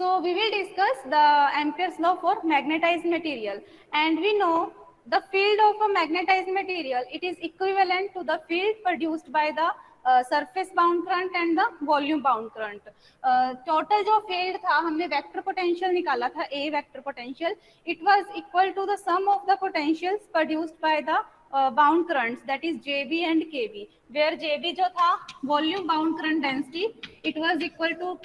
So we will discuss the Ampere's law for magnetized material, and we know the field of a magnetized material, it is equivalent to the field produced by the surface bound current and the volume bound current. Total जो field था हमने vector potential निकाला था, A vector potential, it was equal to the sum of the potentials produced by the bound currents, that is JB and KB, where JB जो था volume bound current density, it was equal to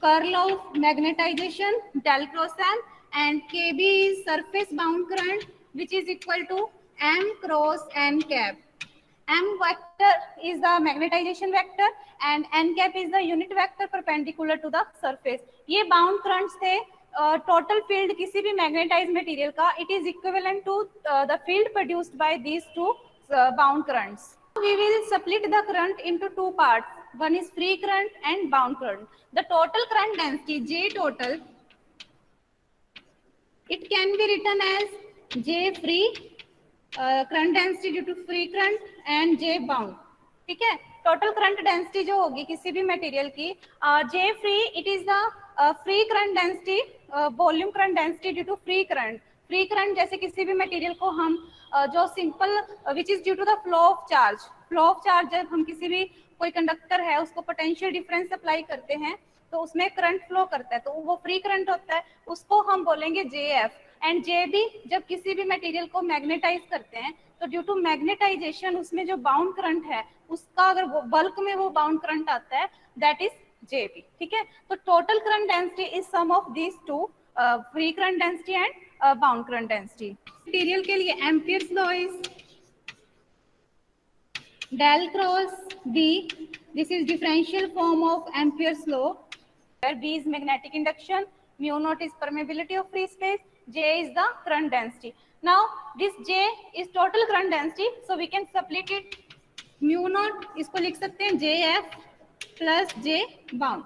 curl of magnetization del cross M, and KB is surface bound current, which is equal to M cross N cap. M vector is the magnetization vector and N cap is the unit vector perpendicular to the surface. ये bound currents थे. Total field किसी भी magnetized material का, it is equivalent to the field produced by these two bound currents. We will split the current into two parts. One is free current and bound current. The total current density J total, it can be written as J free current density due to free current and J bound. ठीक है, total current density जो होगी किसी भी material की, J free, it is the free current density, volume current density due to free current. Free current जैसे किसी भी मटेरियल को हम जो simple which is due to the flow of charge, जब हम किसी भी कोई कंडक्टर है उसको पोटेंशियल डिफरेंस अप्लाई करते हैं तो उसमें करंट फ्लो करता है, तो वो फ्री करंट होता है, उसको हम बोलेंगे JF. एंड जे भी जब किसी भी मटेरियल को मैग्नेटाइज करते हैं तो ड्यू टू मैग्नेटाइजेशन उसमें जो बाउंड करंट है उसका अगर वो बल्क में वो बाउंड करंट आता है, दैट इज JB. ठीक है, तो total current density is sum of these two, free current density and bound current density. Material के लिए Ampere's law is del cross B. This is differential form of Ampere's law, where B is magnetic induction, mu naught is permeability of free space, J is the current density. Now this J is total current density, so we can split it. Mu naught इसको लिख सकते हैं JF plus J bound.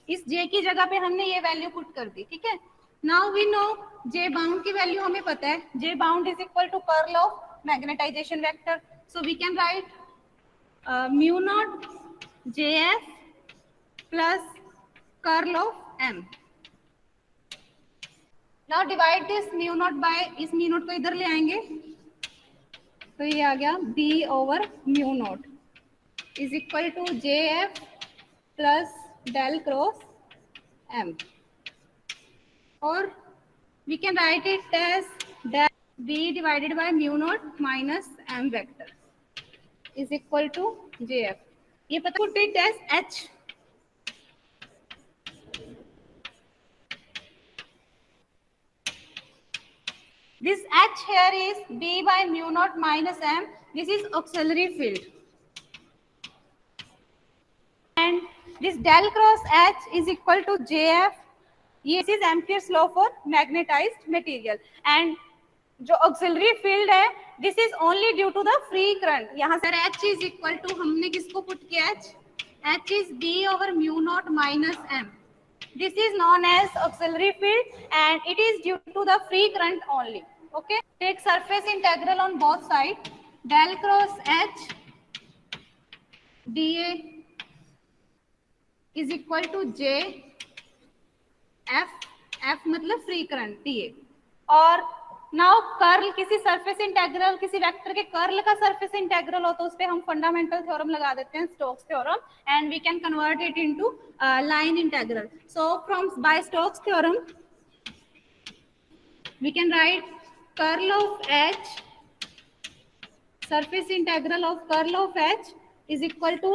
इस J की जगह पे हमने ये वैल्यू पुट कर दी. ठीक है, now we know J bound की वैल्यू हमें पता है. J bound is equal to curl of magnetization vector. So we can write mu naught JF plus curl of M. Now divide this mu naught by, इस mu naught को इधर ले आएंगे तो ये आ गया B over mu naught is equal to JF plus del cross M, or we can write it as del B divided by mu naught minus M vector is equal to JF. ये पता, put it as H. This H here is B by mu naught minus M. This is auxiliary field. And this del cross H is equal to JF. This is Ampere's law for magnetized material. And जो auxiliary field है, this is only due to the free current. यहाँ से H is equal to, हमने किसको put किया H? H is B over mu naught minus M. This is known as auxiliary field and it is due to the free current only. Okay, take surface integral on both sides. Del cross H dA is equal to J F. F मतलब free current dA. और now curl, किसी surface integral, किसी vector के curl का surface integral हो तो उस पे हम फंडामेंटल थ्योरम लगा देते हैं, Stokes theorem, and we can convert it into line integral. So from by Stokes theorem we can write curl of H, surface integral of curl of H is equal to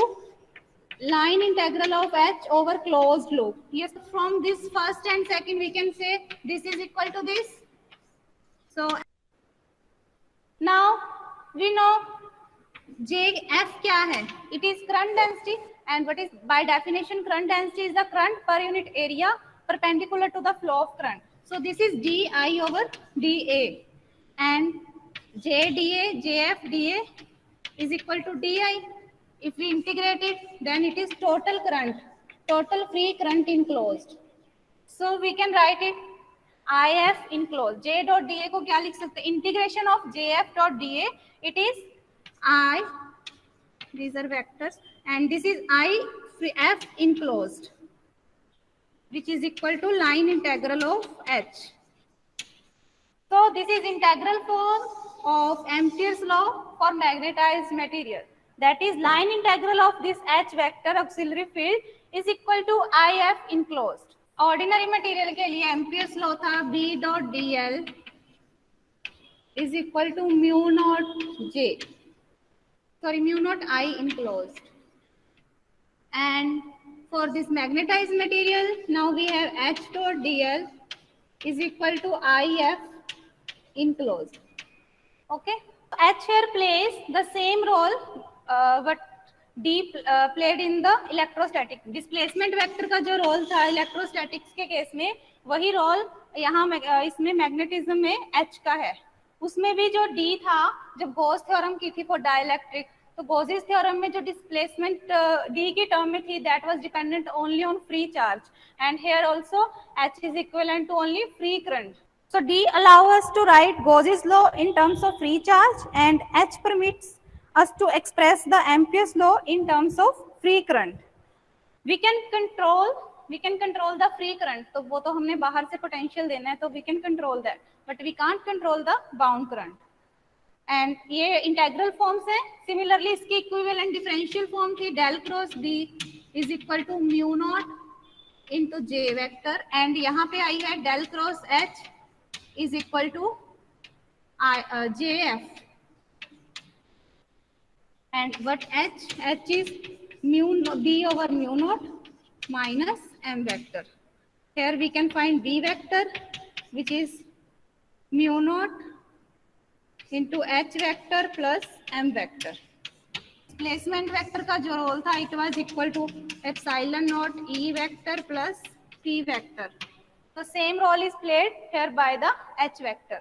line integral of H over closed loop. Yes, from this first and second we can say this is equal to this. So now we know JF क्या है? It is current density, and what is by definition current density is the current per unit area perpendicular to the flow of current. So this is DI over DA, and JDA, JF DA is equal to DI. If we integrate it, then it is total current, total free current enclosed. So we can write it IF enclosed. J dot DA को क्या लिख सकते हैं? Integration of JF dot DA, it is I, these are vectors, and this is I F enclosed. which is equal to line integral of H. So this is integral form of Ampere's law for magnetized material. That is, line integral of this H vector auxiliary field is equal to IF enclosed. Ordinary material के लिए Ampere's law था B dot dl is equal to mu naught I enclosed. And for this magnetized material, now we have H dot dl is equal to IF enclosed. Okay, H here plays the same role what D played in the electrostatic. Displacement vector का जो role था electrostatics के case में, वही role यहाँ इसमें magnetism में H का है. उसमें भी जो D था, जब गोस थ्योरम की थी फॉर डाइलेक्ट्रिक, तो गोसेस थ्योरम में जो डिस्प्लेसमेंट D की टर्म में थी, that was dependent only on free charge, and here also H is equivalent to only free current. So D allows us to write Gauss's law in terms of free charge, and H permits us to express the Ampere's law in terms of free current. We can control the free current. तो वो तो हमने बाहर से potential देना है, तो we can control that, but we can't control the bound current. And ये integral forms है. Similarly इसकी equivalent differential form थी del cross D is equal to mu naught into J vector, and यहाँ पे आई है del cross H is equal to JF, and what H is B over mu naught minus M vector. Here we can find B vector, which is mu naught into H vector plus M vector. Displacement vector का जो role था, it was equal to epsilon naught E vector plus P vector. The same role is played here by the H vector.